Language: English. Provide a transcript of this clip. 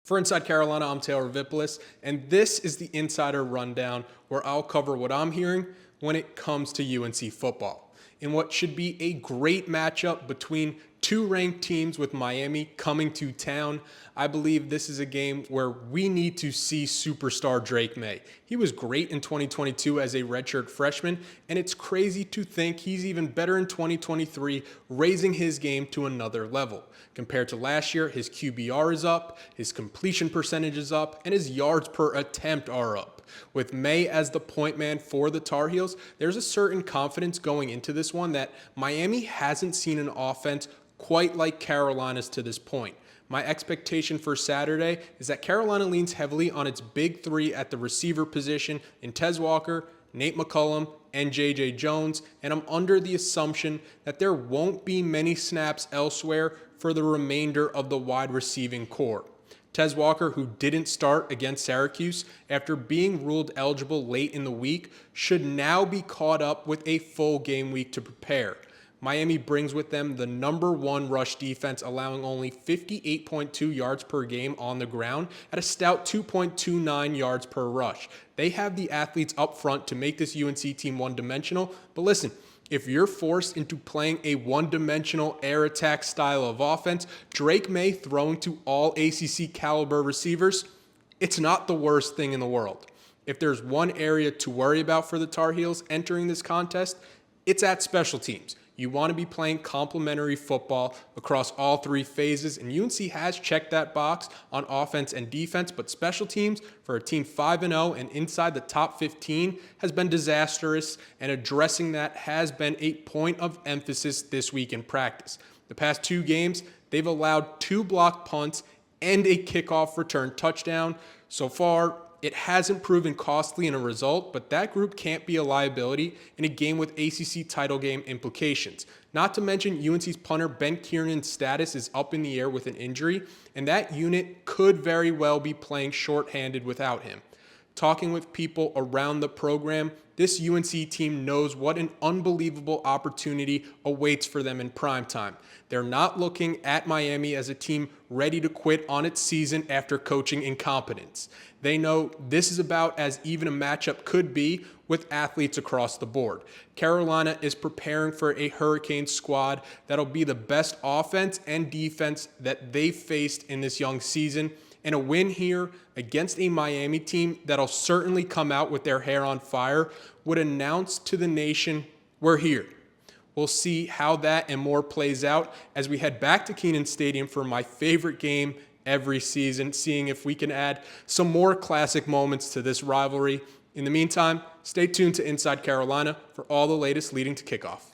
For Inside Carolina, I'm Taylor Vippolis, and this is the Insider Rundown where I'll cover what I'm hearing when it comes to UNC football. In what should be a great matchup between two ranked teams with Miami coming to town, I believe this is a game where we need to see superstar Drake Maye. He was great in 2022 as a redshirt freshman, and it's crazy to think he's even better in 2023, raising his game to another level. Compared to last year, his QBR is up, his completion percentage is up, and his yards per attempt are up. With Maye as the point man for the Tar Heels, there's a certain confidence going into this one that Miami hasn't seen an offense quite like Carolina's to this point. My expectation for Saturday is that Carolina leans heavily on its big three at the receiver position in Tez Walker, Nate McCullum, and J.J. Jones, and I'm under the assumption that there won't be many snaps elsewhere for the remainder of the wide receiving core. Tez Walker, who didn't start against Syracuse after being ruled eligible late in the week, should now be caught up with a full game week to prepare. Miami brings with them the #1 rush defense, allowing only 58.2 yards per game on the ground at a stout 2.29 yards per rush. They have the athletes up front to make this UNC team one-dimensional, but listen, if you're forced into playing a one-dimensional air attack style of offense, Drake Maye throwing to all ACC caliber receivers, it's not the worst thing in the world. If there's one area to worry about for the Tar Heels entering this contest, it's at special teams. You want to be playing complementary football across all three phases, and UNC has checked that box on offense and defense, but special teams for a team 5-0 and inside the top 15 has been disastrous, and addressing that has been a point of emphasis this week in practice. The past two games, they've allowed 2 blocked punts and a kickoff return touchdown. So far, it hasn't proven costly in a result, but that group can't be a liability in a game with ACC title game implications. Not to mention UNC's punter Ben Kiernan's status is up in the air with an injury, and that unit could very well be playing shorthanded without him. Talking with people around the program, this UNC team knows what an unbelievable opportunity awaits for them in primetime. They're not looking at Miami as a team ready to quit on its season after coaching incompetence. They know this is about as even a matchup could be with athletes across the board. Carolina is preparing for a Hurricane squad that'll be the best offense and defense that they've faced in this young season. And a win here against a Miami team that'll certainly come out with their hair on fire would announce to the nation, we're here. We'll see how that and more plays out as we head back to Kenan Stadium for my favorite game every season, seeing if we can add some more classic moments to this rivalry. In the meantime, stay tuned to Inside Carolina for all the latest leading to kickoff.